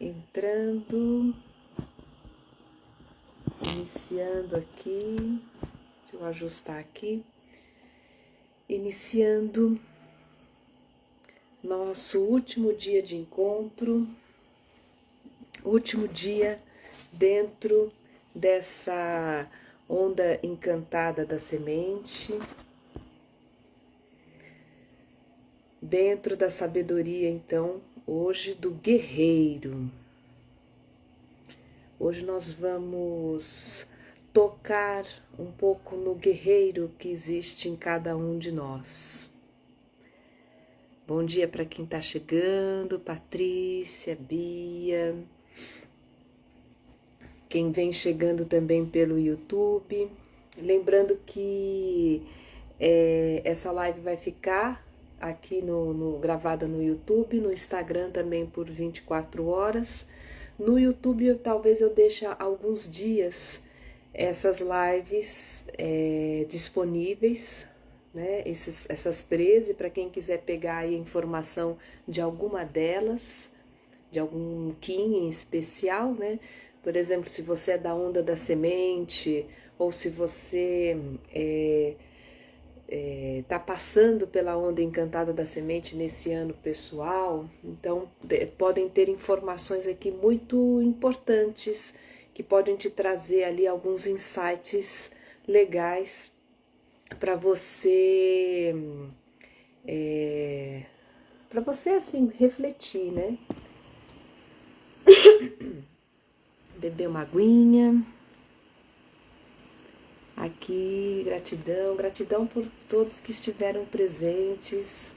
entrando, iniciando aqui, deixa eu ajustar aqui, iniciando nosso último dia de encontro, último dia dentro dessa onda encantada da semente, dentro da sabedoria, então, hoje do guerreiro. Hoje nós vamos tocar um pouco no guerreiro que existe em cada um de nós. Bom dia para quem está chegando, Patrícia, Bia, quem vem chegando também pelo YouTube. Lembrando que essa live vai ficar aqui gravada no YouTube, no Instagram também por 24 horas. No YouTube talvez eu deixe alguns dias essas lives disponíveis, né? Essas 13, para quem quiser pegar aí a informação de alguma delas, de algum Kim em especial, né? Por exemplo, se você é da onda da semente, ou se você está passando pela onda encantada da semente nesse ano pessoal, então podem ter informações aqui muito importantes que podem te trazer ali alguns insights legais para você assim refletir, né? Beber uma aguinha. Aqui, gratidão por todos que estiveram presentes,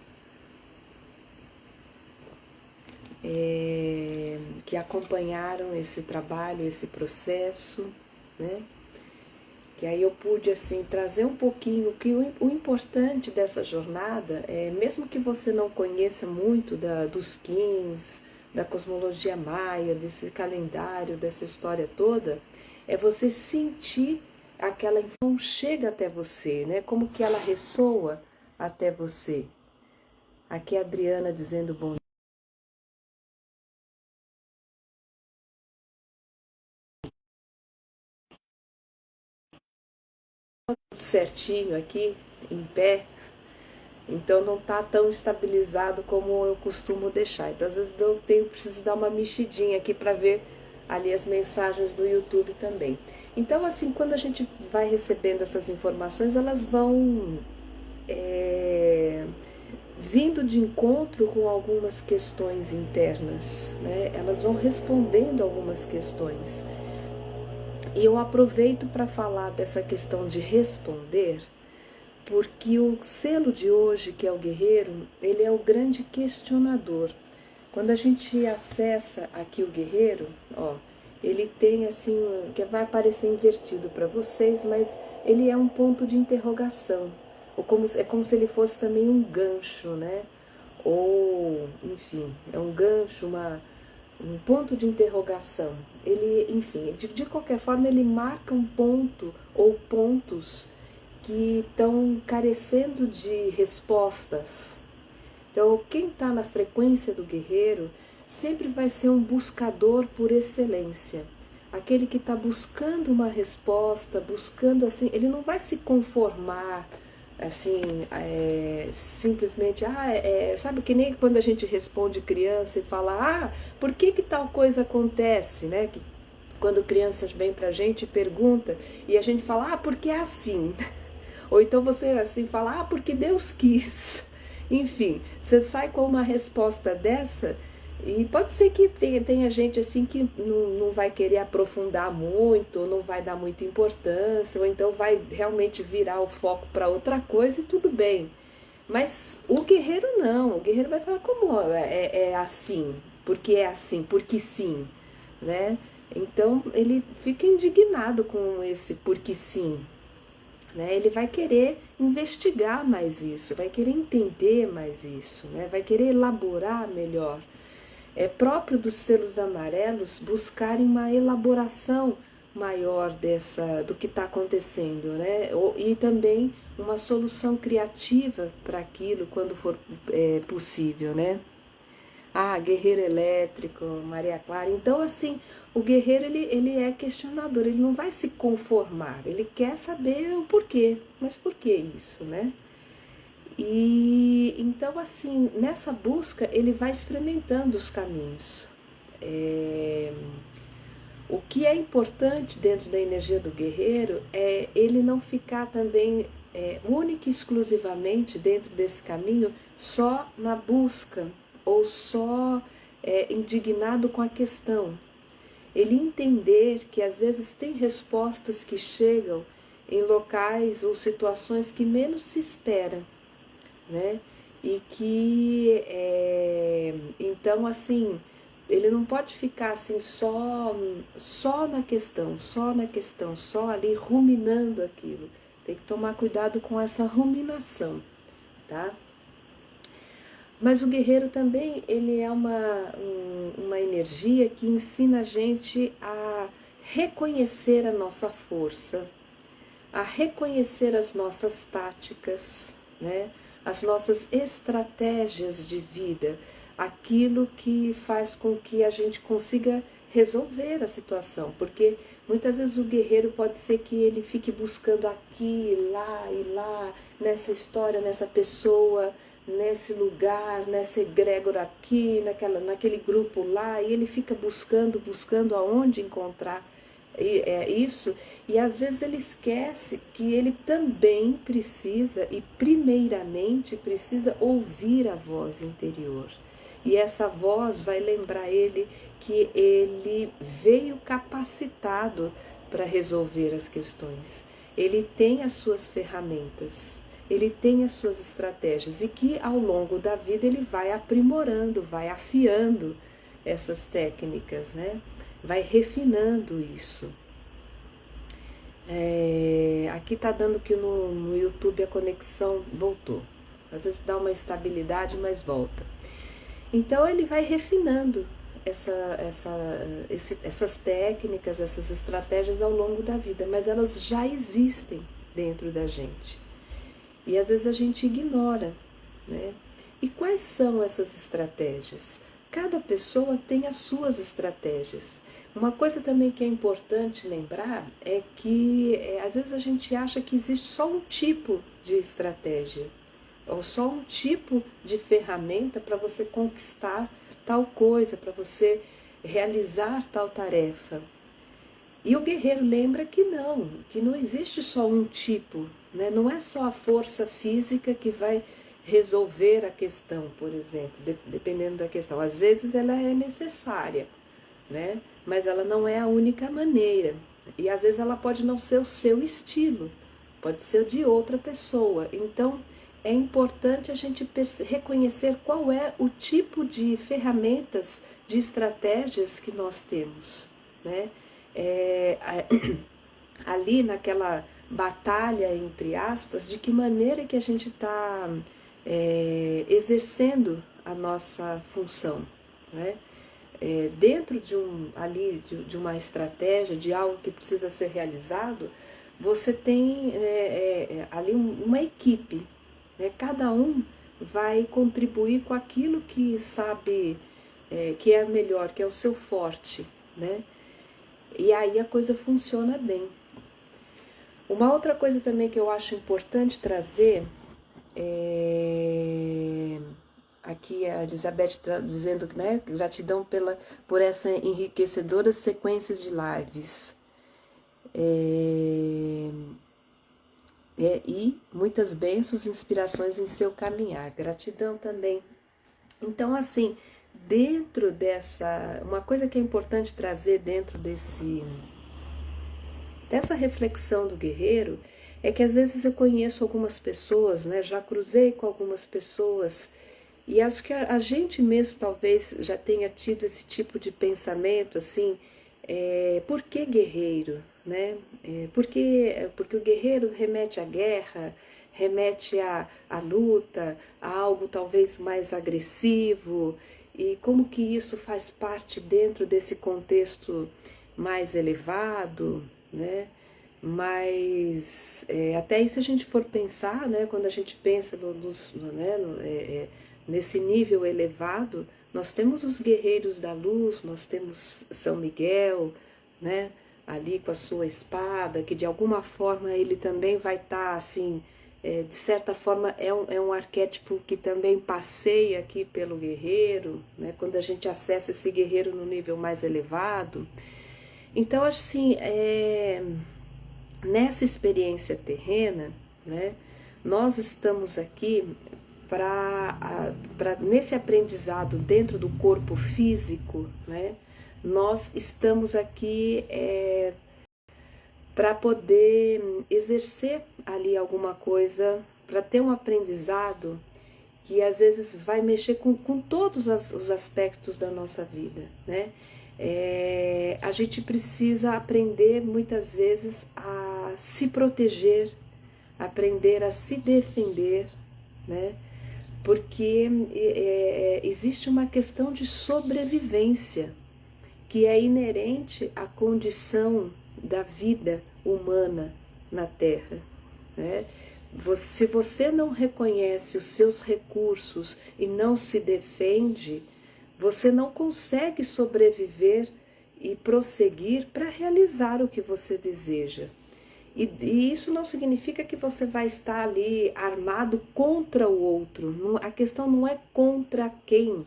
que acompanharam esse trabalho, esse processo, né? Que aí eu pude assim trazer um pouquinho que o importante dessa jornada é, mesmo que você não conheça muito dos Kins, da cosmologia maia, desse calendário, dessa história toda, é você sentir aquela informação chega até você, né? Como que ela ressoa até você. Aqui a Adriana dizendo bom certinho aqui, em pé, então não tá tão estabilizado como eu costumo deixar. Então às vezes eu preciso dar uma mexidinha aqui para ver ali as mensagens do YouTube também. Então assim, quando a gente vai recebendo essas informações, elas vão vindo de encontro com algumas questões internas, né? Elas vão respondendo algumas questões. E eu aproveito para falar dessa questão de responder, porque o selo de hoje, que é o guerreiro, ele é o grande questionador. Quando a gente acessa aqui o guerreiro, ó, ele tem assim, que vai aparecer invertido para vocês, mas ele é um ponto de interrogação. É como se ele fosse também um gancho, né? Ou, enfim, é um gancho, um ponto de interrogação. Ele, enfim, de qualquer forma, ele marca um ponto ou pontos que estão carecendo de respostas. Então, quem está na frequência do guerreiro sempre vai ser um buscador por excelência. Aquele que está buscando uma resposta, buscando assim, ele não vai se conformar assim, simplesmente, sabe que nem quando a gente responde criança e fala, por que tal coisa acontece, né? Que quando crianças vêm pra gente e pergunta e a gente fala, porque é assim. Ou então você assim fala, porque Deus quis. Enfim, você sai com uma resposta dessa e pode ser que tenha gente assim que não vai querer aprofundar muito, ou não vai dar muita importância, ou então vai realmente virar o foco para outra coisa e tudo bem. Mas o guerreiro não, o guerreiro vai falar como é assim, porque sim, né? Então ele fica indignado com esse porque sim, né? Ele vai querer investigar mais isso, vai querer entender mais isso, né? Vai querer elaborar melhor. É próprio dos selos amarelos buscarem uma elaboração maior do que está acontecendo, né? E também uma solução criativa para aquilo quando for possível, né? Guerreiro elétrico, Maria Clara. Então, assim, o guerreiro, ele é questionador, ele não vai se conformar, ele quer saber o porquê. Mas por que isso, né? E então, assim, nessa busca, ele vai experimentando os caminhos. O que é importante dentro da energia do guerreiro é ele não ficar também única e exclusivamente dentro desse caminho só na busca ou só indignado com a questão. Ele entender que às vezes tem respostas que chegam em locais ou situações que menos se espera, né? E que então assim ele não pode ficar assim só na questão, só ali ruminando aquilo. Tem que tomar cuidado com essa ruminação, tá? Mas o guerreiro também, ele é uma energia que ensina a gente a reconhecer a nossa força, a reconhecer as nossas táticas, né? As nossas estratégias de vida, aquilo que faz com que a gente consiga resolver a situação, porque muitas vezes o guerreiro pode ser que ele fique buscando aqui, e lá, nessa história, nessa pessoa, nesse lugar, nessa egrégora aqui, naquele grupo lá, e ele fica buscando aonde encontrar isso, e às vezes ele esquece que ele também precisa, e primeiramente precisa ouvir a voz interior. E essa voz vai lembrar ele que ele veio capacitado para resolver as questões. Ele tem as suas ferramentas, ele tem as suas estratégias e que ao longo da vida ele vai aprimorando, vai afiando essas técnicas, né? Vai refinando isso. Aqui tá dando que no YouTube a conexão voltou. Às vezes dá uma estabilidade, mas volta. Então ele vai refinando essas técnicas, essas estratégias ao longo da vida, mas elas já existem dentro da gente. E às vezes a gente ignora, né? E quais são essas estratégias? Cada pessoa tem as suas estratégias. Uma coisa também que é importante lembrar é que às vezes a gente acha que existe só um tipo de estratégia, ou só um tipo de ferramenta para você conquistar tal coisa, para você realizar tal tarefa. E o guerreiro lembra que não existe só um tipo, né? Não é só a força física que vai resolver a questão, por exemplo, dependendo da questão. Às vezes ela é necessária, né? Mas ela não é a única maneira. E às vezes ela pode não ser o seu estilo, pode ser o de outra pessoa. Então é importante a gente reconhecer qual é o tipo de ferramentas, de estratégias que nós temos, né? Ali naquela batalha, entre aspas, de que maneira que a gente está exercendo a nossa função, né? Dentro de uma estratégia, de algo que precisa ser realizado, você tem ali uma equipe, né? Cada um vai contribuir com aquilo que sabe que é melhor, que é o seu forte, né? E aí a coisa funciona bem. Uma outra coisa também que eu acho importante trazer aqui a Elizabeth dizendo, né, gratidão por essa enriquecedora sequência de lives. E muitas bênçãos e inspirações em seu caminhar. Gratidão também. Então, assim, dentro uma coisa que é importante trazer dentro dessa reflexão do guerreiro é que às vezes eu conheço algumas pessoas, né, já cruzei com algumas pessoas, e acho que a gente mesmo talvez já tenha tido esse tipo de pensamento, assim, por que guerreiro, né? Porque o guerreiro remete à guerra, remete à luta, a algo talvez mais agressivo, e como que isso faz parte dentro desse contexto mais elevado, né? Mas até aí, se a gente for pensar, né, quando a gente pensa nesse nível elevado Nós temos os guerreiros da luz, nós temos São Miguel, né, ali com a sua espada, que de alguma forma ele também vai estar assim, de certa forma é um arquétipo que também passeia aqui pelo guerreiro, né, quando a gente acessa esse guerreiro no nível mais elevado. Então, assim, nessa experiência terrena, né, nós estamos aqui nesse aprendizado dentro do corpo físico, né, nós estamos aqui para poder exercer ali alguma coisa, para ter um aprendizado que às vezes vai mexer com todos os aspectos da nossa vida, né? A gente precisa aprender muitas vezes a se proteger, aprender a se defender, né? Porque existe uma questão de sobrevivência que é inerente à condição da vida humana na Terra, né? Se você não reconhece os seus recursos e não se defende, você não consegue sobreviver e prosseguir para realizar o que você deseja. E isso não significa que você vai estar ali armado contra o outro. A questão não é contra quem,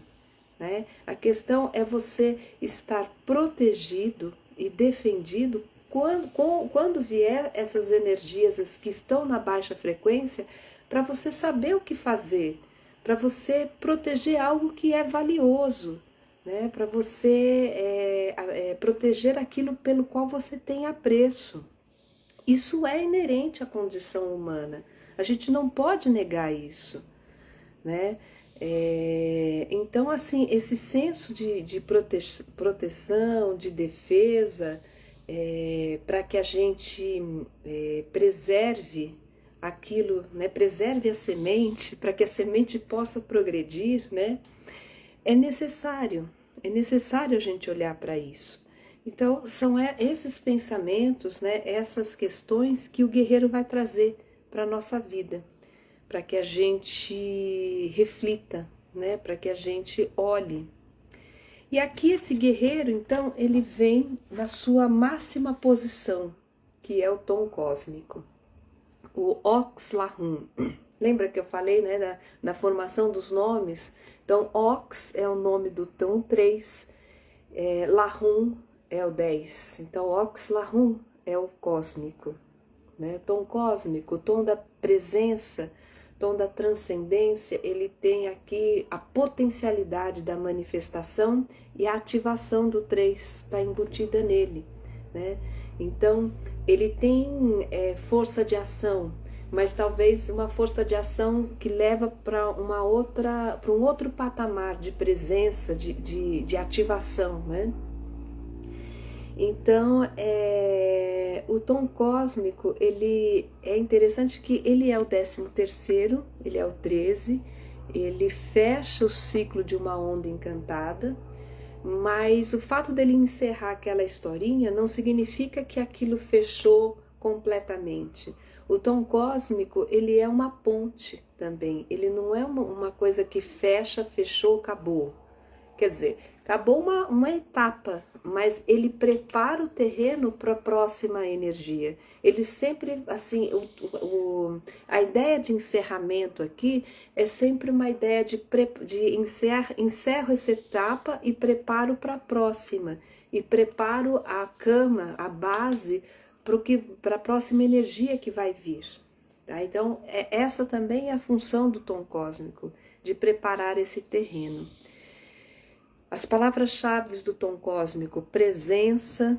né? A questão é você estar protegido e defendido quando vier essas energias que estão na baixa frequência, para você saber o que fazer, para você proteger algo que é valioso, né? Para você proteger aquilo pelo qual você tem apreço. Isso é inerente à condição humana, a gente não pode negar isso, né? Então, assim, esse senso de proteção, de defesa, para que a gente preserve aquilo, né? Preserve a semente, para que a semente possa progredir, né? É necessário a gente olhar para isso. Então, são esses pensamentos, né, essas questões que o guerreiro vai trazer para a nossa vida, para que a gente reflita, né, para que a gente olhe. E aqui esse guerreiro, então, ele vem na sua máxima posição, que é o tom cósmico, o Oxlahum. Lembra que eu falei, né, da formação dos nomes? Então, Ox é o nome do tom 3, Lahum é o 10. Então, Oxlahum é o cósmico, né? Tom cósmico, tom da presença, tom da transcendência, ele tem aqui a potencialidade da manifestação e a ativação do 3 está embutida nele, né? Então, ele tem força de ação, mas talvez uma força de ação que leva para um outro patamar de presença, de ativação, né? Então, o tom cósmico, ele é interessante que ele é o 13º, ele é o 13, ele fecha o ciclo de uma onda encantada, mas o fato dele encerrar aquela historinha não significa que aquilo fechou completamente. O tom cósmico, ele é uma ponte também, ele não é uma coisa que fecha, fechou, acabou. Quer dizer, acabou uma etapa, mas ele prepara o terreno para a próxima energia. Ele sempre, assim, a ideia de encerramento aqui é sempre uma ideia de encerro essa etapa e preparo para a próxima. E preparo a cama, a base, para a próxima energia que vai vir. Tá? Então, essa também é a função do tom cósmico, de preparar esse terreno. As palavras-chave do tom cósmico: presença,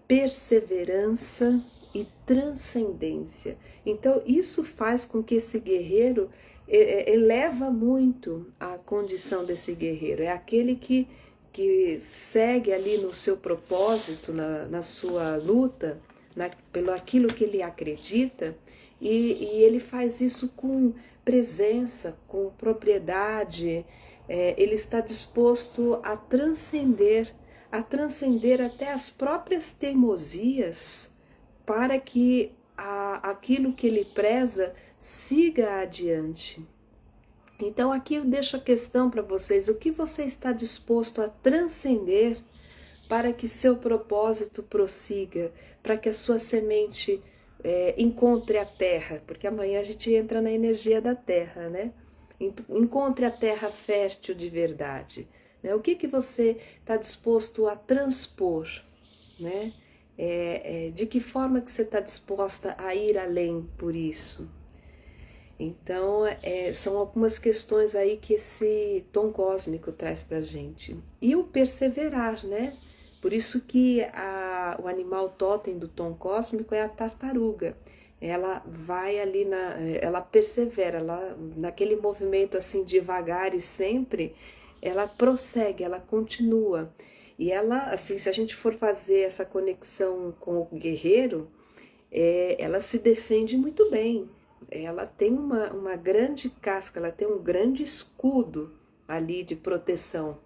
perseverança e transcendência. Então, isso faz com que esse guerreiro eleva muito a condição desse guerreiro. É aquele que segue ali no seu propósito, na sua luta, pelo aquilo que ele acredita, e ele faz isso com presença, com propriedade. Ele está disposto a transcender até as próprias teimosias, para que aquilo que ele preza siga adiante. Então aqui eu deixo a questão para vocês: o que você está disposto a transcender para que seu propósito prossiga, para que a sua semente encontre a terra? Porque amanhã a gente entra na energia da terra, né? Encontre a terra fértil de verdade. Né? O que você está disposto a transpor, né? De que forma que você está disposta a ir além por isso? Então, são algumas questões aí que esse tom cósmico traz pra gente. E o perseverar, né? Por isso que o animal totem do tom cósmico é a tartaruga. Ela vai ali, ela persevera, naquele movimento assim devagar e sempre, ela prossegue, ela continua. E ela, assim, se a gente for fazer essa conexão com o guerreiro, ela se defende muito bem. Ela tem uma grande casca, ela tem um grande escudo ali de proteção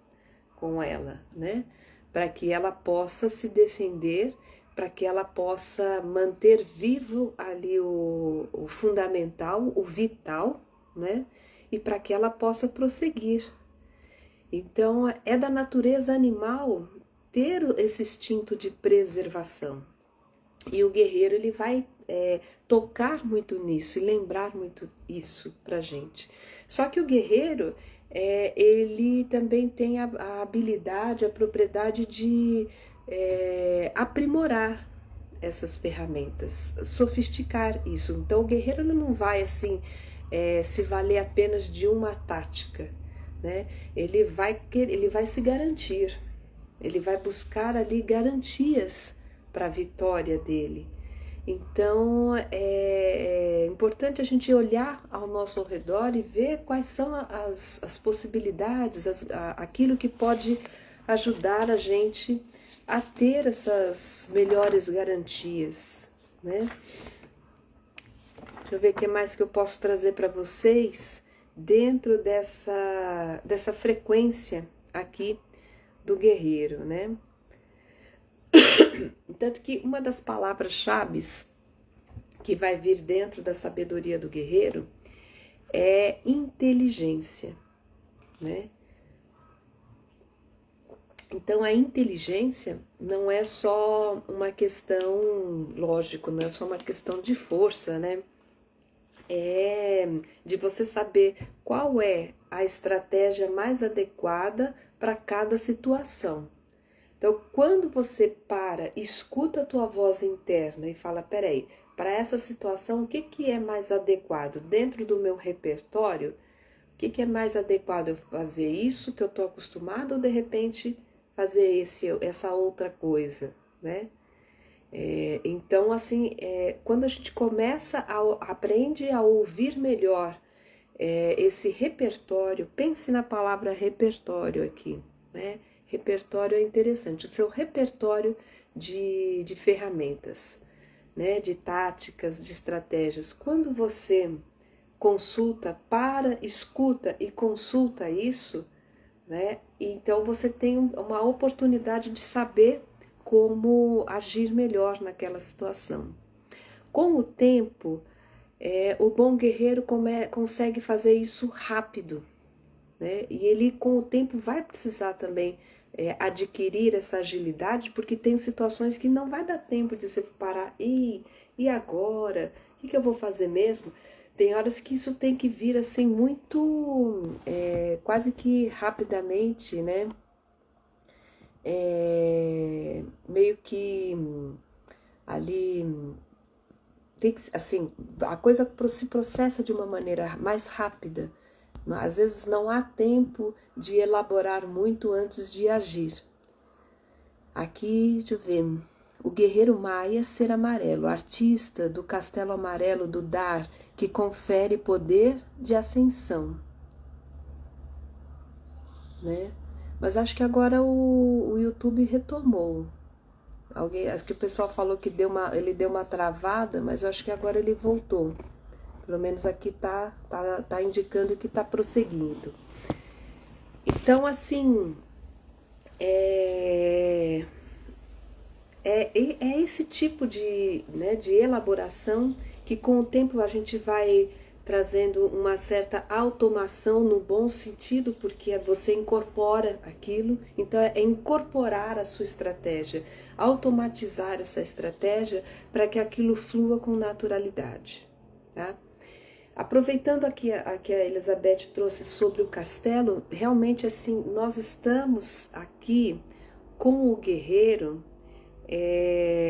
com ela, né? Para que ela possa se defender, para que ela possa manter vivo ali o fundamental, o vital, né? E para que ela possa prosseguir. Então, é da natureza animal ter esse instinto de preservação. E o guerreiro, ele vai tocar muito nisso e lembrar muito isso pra gente. Só que o guerreiro, ele também tem a habilidade, a propriedade de aprimorar essas ferramentas, sofisticar isso. Então o guerreiro não vai assim se valer apenas de uma tática, né? Ele vai se garantir, ele vai buscar ali garantias para a vitória dele. Então é importante a gente olhar ao nosso redor e ver quais são as possibilidades, aquilo que pode ajudar a gente a ter essas melhores garantias, né? Deixa eu ver o que mais que eu posso trazer para vocês dentro dessa frequência aqui do guerreiro, né? Tanto que uma das palavras-chave que vai vir dentro da sabedoria do guerreiro é inteligência, né? Então a inteligência não é só uma questão, lógico, não é só uma questão de força, né? É de você saber qual é a estratégia mais adequada para cada situação. Então, quando você escuta a tua voz interna e fala, peraí, para essa situação, o que é mais adequado? Dentro do meu repertório, o que é mais adequado? Eu fazer isso que eu estou acostumado ou, de repente, fazer essa outra coisa, né? Então, assim, quando a gente aprende a ouvir melhor esse repertório, pense na palavra repertório aqui, né? Repertório é interessante, o seu repertório de ferramentas, né? De táticas, de estratégias. Quando você escuta e consulta isso, né? Então você tem uma oportunidade de saber como agir melhor naquela situação. Com o tempo, o bom guerreiro consegue fazer isso rápido, né? E ele com o tempo vai precisar também adquirir essa agilidade, porque tem situações que não vai dar tempo de você parar, e agora? O que eu vou fazer mesmo? Tem horas que isso tem que vir assim muito, quase que rapidamente, né? Meio que ali, assim, a coisa se processa de uma maneira mais rápida. Às vezes não há tempo de elaborar muito antes de agir. Aqui, deixa eu ver, o guerreiro maia ser amarelo, artista do castelo amarelo do dar, que confere poder de ascensão, né? Mas acho que agora o YouTube retomou. Acho que o pessoal falou que ele deu uma travada, mas eu acho que agora ele voltou. Pelo menos aqui tá indicando que tá prosseguindo. Então, assim, é esse tipo de elaboração que com o tempo a gente vai trazendo uma certa automação no bom sentido, porque você incorpora aquilo. Então é incorporar a sua estratégia, automatizar essa estratégia para que aquilo flua com naturalidade, tá? Aproveitando aqui a que a Elizabeth trouxe sobre o castelo, realmente assim, nós estamos aqui com o guerreiro,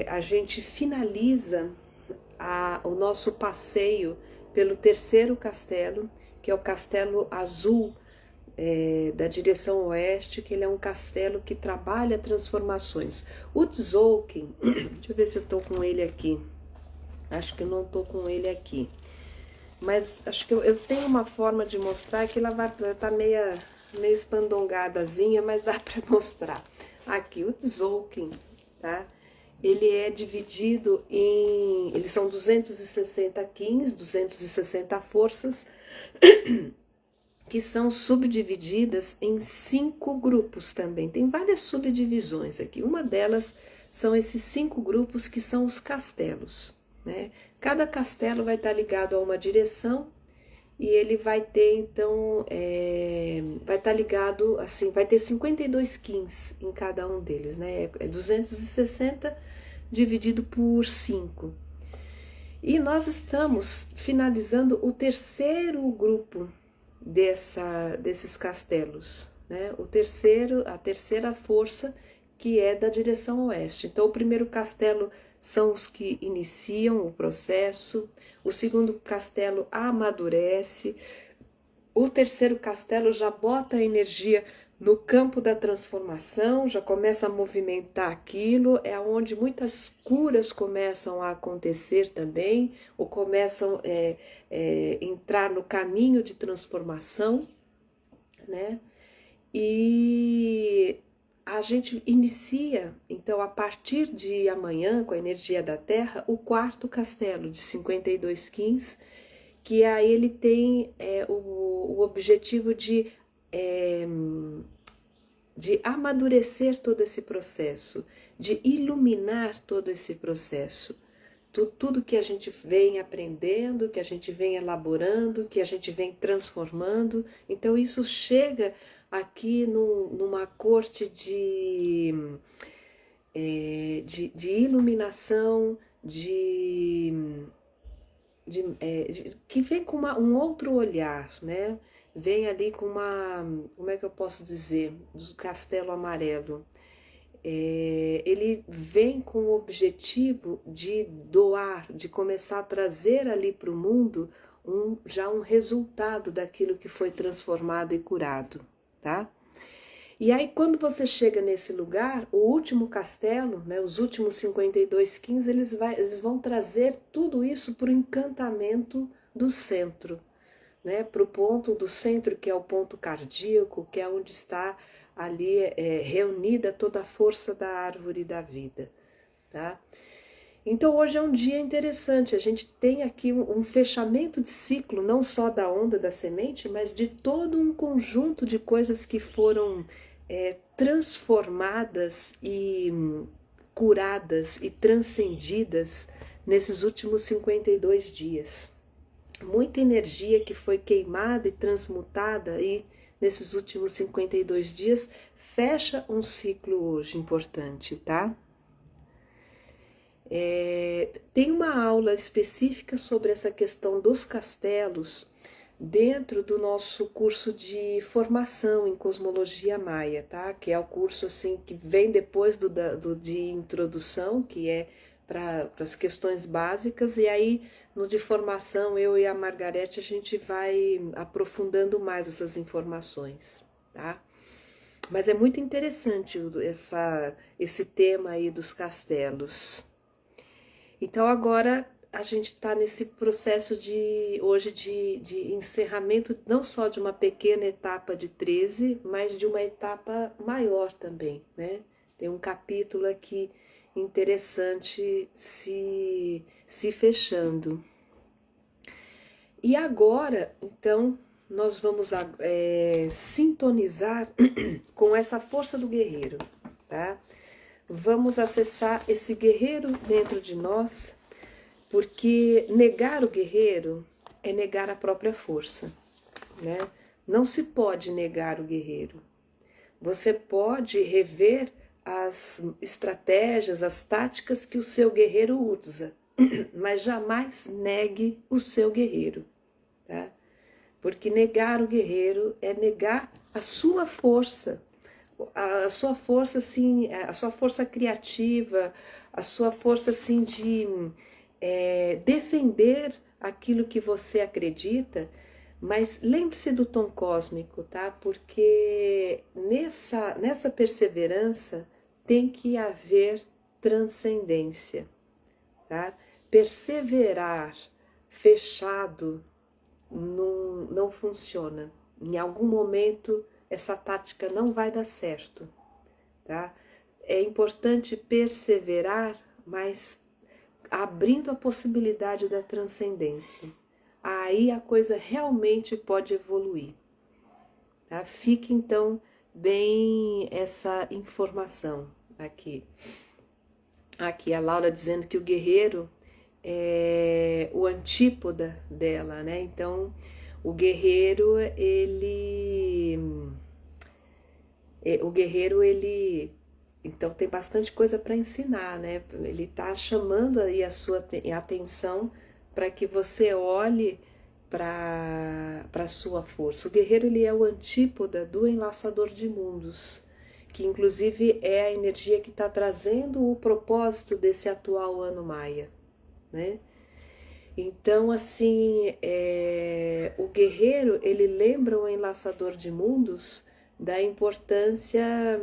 a gente finaliza o nosso passeio pelo terceiro castelo, que é o Castelo Azul, da direção oeste, que ele é um castelo que trabalha transformações. O Tzolk'in, deixa eu ver se eu estou com ele aqui, acho que eu não estou com ele aqui, mas acho que eu tenho uma forma de mostrar que ela vai estar meio espandongadazinha, mas dá para mostrar. Aqui, o Tzolk'in, tá? Ele é dividido em... Eles são 260 Qins, 260 forças, que são subdivididas em 5 grupos também. Tem várias subdivisões aqui. Uma delas são esses 5 grupos que são os castelos, né? Cada castelo vai estar ligado a uma direção e ele vai ter, então, vai estar ligado, assim, vai ter 52 Qins em cada um deles, né? É 260 dividido por 5. E nós estamos finalizando o terceiro grupo desses castelos, né? A terceira força, que é da direção oeste. Então, o primeiro castelo são os que iniciam o processo, o segundo castelo amadurece, o terceiro castelo já bota a energia no campo da transformação, já começa a movimentar aquilo, é onde muitas curas começam a acontecer também, ou começam a entrar no caminho de transformação, né? E a gente inicia, então, a partir de amanhã, com a energia da Terra, o quarto castelo de 52 Qins, que aí ele tem o objetivo de amadurecer todo esse processo, de iluminar todo esse processo. Tudo que a gente vem aprendendo, que a gente vem elaborando, que a gente vem transformando. Então isso chega aqui numa corte de iluminação, que vem com um outro olhar, né? Vem ali com como é que eu posso dizer, do castelo amarelo. Ele vem com o objetivo de doar, de começar a trazer ali para o mundo já um resultado daquilo que foi transformado e curado, tá? E aí, quando você chega nesse lugar, o último castelo, né, os últimos 52 Qins, eles vão trazer tudo isso para o encantamento do centro, né, para o ponto do centro, que é o ponto cardíaco, que é onde está ali reunida toda a força da árvore da vida, tá? Então hoje é um dia interessante, a gente tem aqui um fechamento de ciclo, não só da onda da semente, mas de todo um conjunto de coisas que foram transformadas e curadas e transcendidas nesses últimos 52 dias. Muita energia que foi queimada e transmutada aí nesses últimos 52 dias fecha um ciclo hoje importante, tá? Tem uma aula específica sobre essa questão dos castelos dentro do nosso curso de formação em cosmologia maia, tá? Que é o curso assim que vem depois de introdução, que é para as questões básicas, e aí no de formação eu e a Margarete a gente vai aprofundando mais essas informações, tá? Mas é muito interessante esse tema aí dos castelos. Então agora a gente está nesse processo hoje de encerramento, não só de uma pequena etapa de 13, mas de uma etapa maior também, né? Tem um capítulo aqui interessante se fechando. E agora, então, nós vamos sintonizar com essa força do guerreiro, tá? Vamos acessar esse guerreiro dentro de nós, porque negar o guerreiro é negar a própria força, né? Não se pode negar o guerreiro. Você pode rever as estratégias, as táticas que o seu guerreiro usa, mas jamais negue o seu guerreiro, tá? Porque negar o guerreiro é negar a sua força assim, a sua força criativa, a sua força assim de defender aquilo que você acredita. Mas lembre-se do tom cósmico, tá? Porque nessa perseverança tem que haver transcendência, tá? Perseverar fechado não funciona. Em algum momento essa tática não vai dar certo, tá? É importante perseverar, mas abrindo a possibilidade da transcendência. Aí a coisa realmente pode evoluir, tá? Fique então bem essa informação aqui. Aqui a Laura dizendo que o guerreiro é o antípoda dela, né? Então, o guerreiro, então tem bastante coisa para ensinar, né? Ele está chamando aí a sua atenção para que você olhe para a sua força. O guerreiro, ele é o antípoda do enlaçador de mundos, que inclusive é a energia que está trazendo o propósito desse atual ano maia, né? Então, assim, o guerreiro, ele lembra o enlaçador de mundos da importância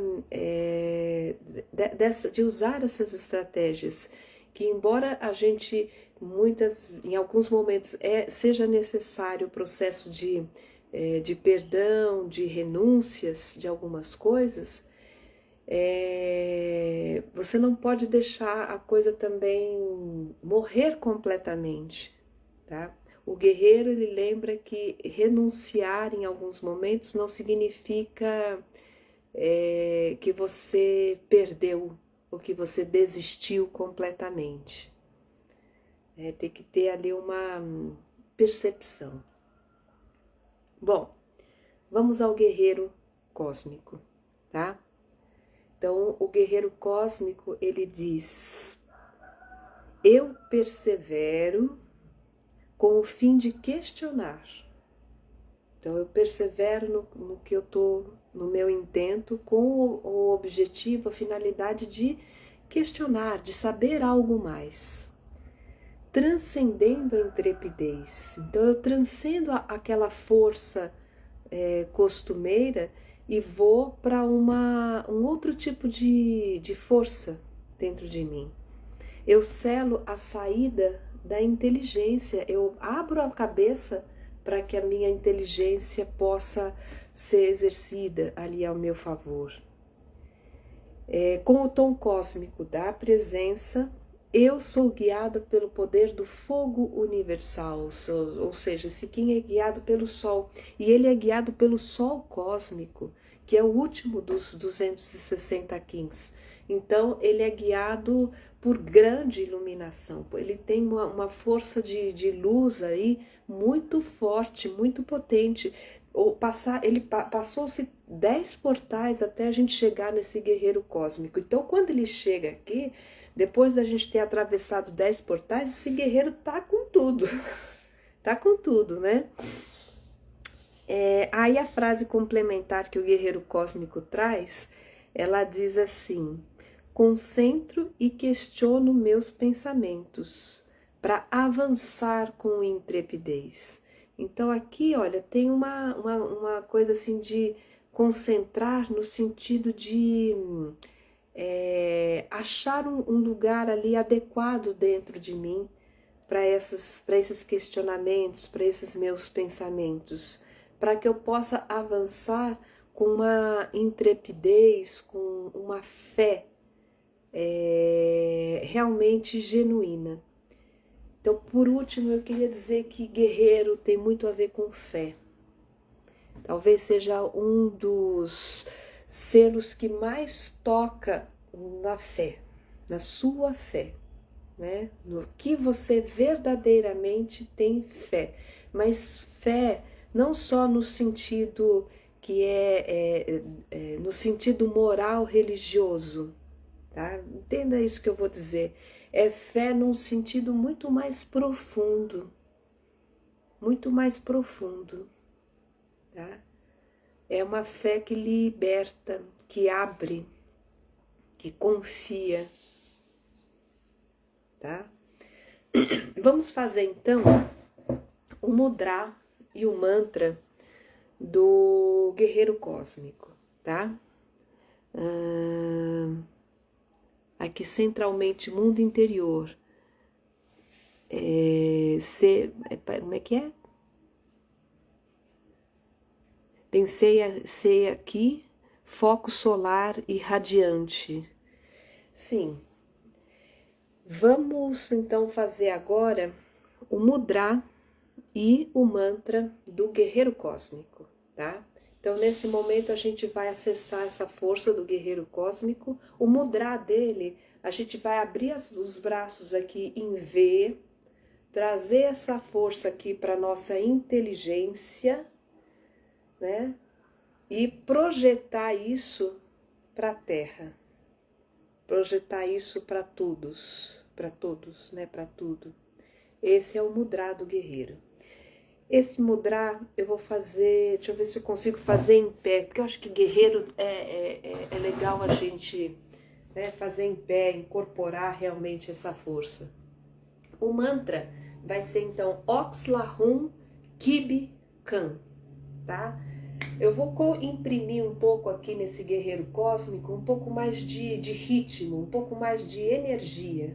de usar essas estratégias, que embora a gente, em alguns momentos, seja necessário o processo de perdão, de renúncias de algumas coisas, você não pode deixar a coisa também morrer completamente, tá? O guerreiro, ele lembra que renunciar em alguns momentos não significa que você perdeu ou que você desistiu completamente. Tem que ter ali uma percepção. Bom, vamos ao guerreiro cósmico, tá? Então, o guerreiro cósmico, ele diz: eu persevero com o fim de questionar. Então, eu persevero no que eu estou, no meu intento, com o objetivo, a finalidade de questionar, de saber algo mais. Transcendendo a intrepidez. Então, eu transcendo aquela força costumeira e vou para um outro tipo de força dentro de mim. Eu selo a saída da inteligência, eu abro a cabeça para que a minha inteligência possa ser exercida ali ao meu favor. Com o tom cósmico da presença, eu sou guiada pelo poder do fogo universal, ou seja, esse Kim é guiado pelo Sol, e ele é guiado pelo Sol cósmico, que é o último dos 260 Kins. Então, ele é guiado por grande iluminação, ele tem uma força de luz aí muito forte, muito potente. Ele passou-se 10 portais até a gente chegar nesse guerreiro cósmico. Então, quando ele chega aqui, depois da gente ter atravessado 10 portais, esse guerreiro tá com tudo. Tá com tudo, né? Aí a frase complementar que o guerreiro cósmico traz, ela diz assim: concentro e questiono meus pensamentos para avançar com intrepidez. Então aqui, olha, tem uma coisa assim de concentrar no sentido de achar um lugar ali adequado dentro de mim para esses questionamentos, para esses meus pensamentos, para que eu possa avançar com uma intrepidez, com uma fé realmente genuína. Então, por último, eu queria dizer que guerreiro tem muito a ver com fé. Talvez seja um dos selos que mais toca na fé, na sua fé, né? No que você verdadeiramente tem fé. mas fé não só no sentido que no sentido moral religioso, tá? Entenda isso que eu vou dizer. É fé num sentido muito mais profundo, tá? É uma fé que liberta, que abre, que confia, tá? Vamos fazer então o mudra e o mantra do guerreiro cósmico, tá? Aqui centralmente, mundo interior. Como é que é? Pensei aqui, foco solar irradiante. Sim. Vamos então fazer agora o mudra e o mantra do guerreiro cósmico, tá? Então, nesse momento, a gente vai acessar essa força do guerreiro cósmico. O mudra dele, a gente vai abrir os braços aqui em V, trazer essa força aqui para nossa inteligência, né? E projetar isso para a Terra. Projetar isso para todos, né? Para tudo. Esse é o mudra do guerreiro. Esse mudra eu vou fazer, deixa eu ver se eu consigo fazer em pé, porque eu acho que guerreiro é legal a gente, né, fazer em pé, incorporar realmente essa força. O mantra vai ser então Oxlahum Kibi Kan, tá? Eu vou imprimir um pouco aqui nesse guerreiro cósmico, um pouco mais de ritmo, um pouco mais de energia,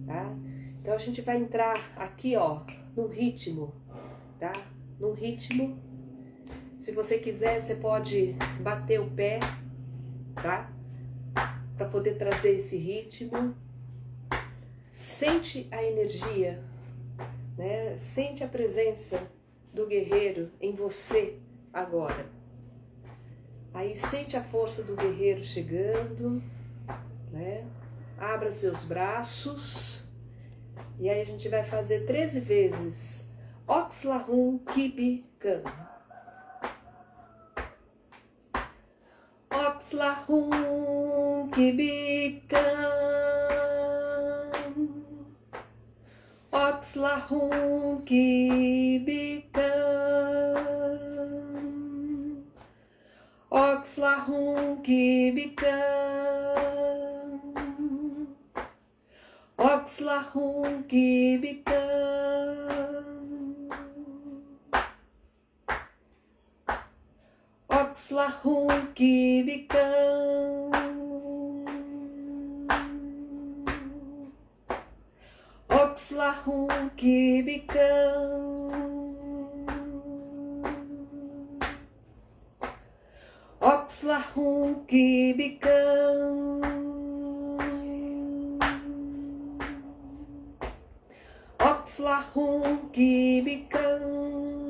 tá? Então a gente vai entrar aqui, ó, no ritmo, tá? Num ritmo. Se você quiser, você pode bater o pé, tá? Para poder trazer esse ritmo. Sente a energia, né? Sente a presença do guerreiro em você agora. Aí sente a força do guerreiro chegando, né? Abra seus braços. E aí a gente vai fazer 13 vezes. Oxlahum Kibi Kan. Oxlahum Kibi Kan. Oxlahum Kibi Kan. Oxlahum Kibi Kan. Oxlahum Kibi Kan. Oxlahum Kibi Kan. Oxlahum Kibi Kan. Oxlahum Kibi Kan. Oxlahum Kibi Kan.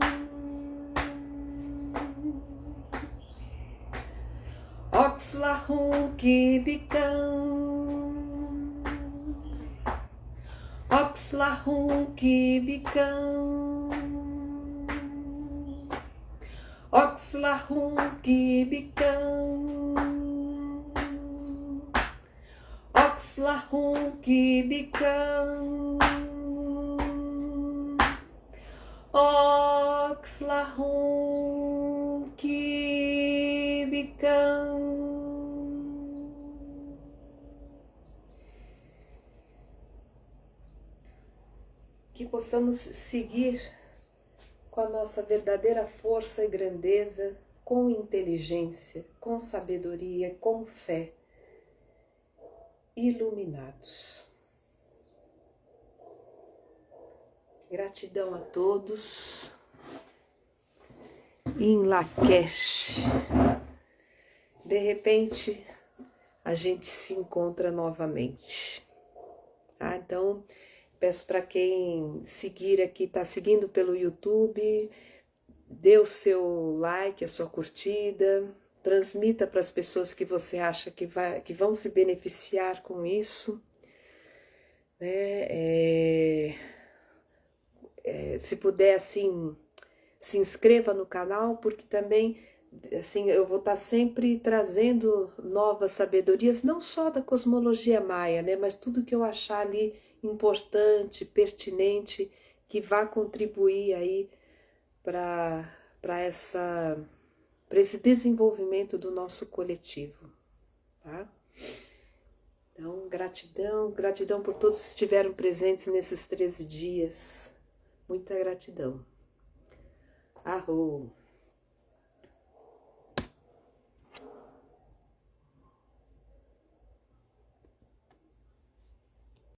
Oxlahum Kibi Kan. Oxlahum Kibi Kan. Oxlahum Kibi Kan. Oxlahum Kibi Kan. Oxlahum Kibi Kan. Que possamos seguir com a nossa verdadeira força e grandeza, com inteligência, com sabedoria, com fé, iluminados. Gratidão a todos. Em Lakesh. De repente, a gente se encontra novamente. Tá? Então, peço para quem seguir aqui, está seguindo pelo YouTube, dê o seu like, a sua curtida, transmita para as pessoas que você acha que vão se beneficiar com isso, né? Se puder, assim, se inscreva no canal, porque também assim eu vou estar sempre trazendo novas sabedorias, não só da cosmologia maia, né, mas tudo que eu achar ali importante, pertinente, que vá contribuir aí para esse desenvolvimento do nosso coletivo, tá? Então, gratidão, gratidão por todos que estiveram presentes nesses 13 dias. Muita gratidão. Arro!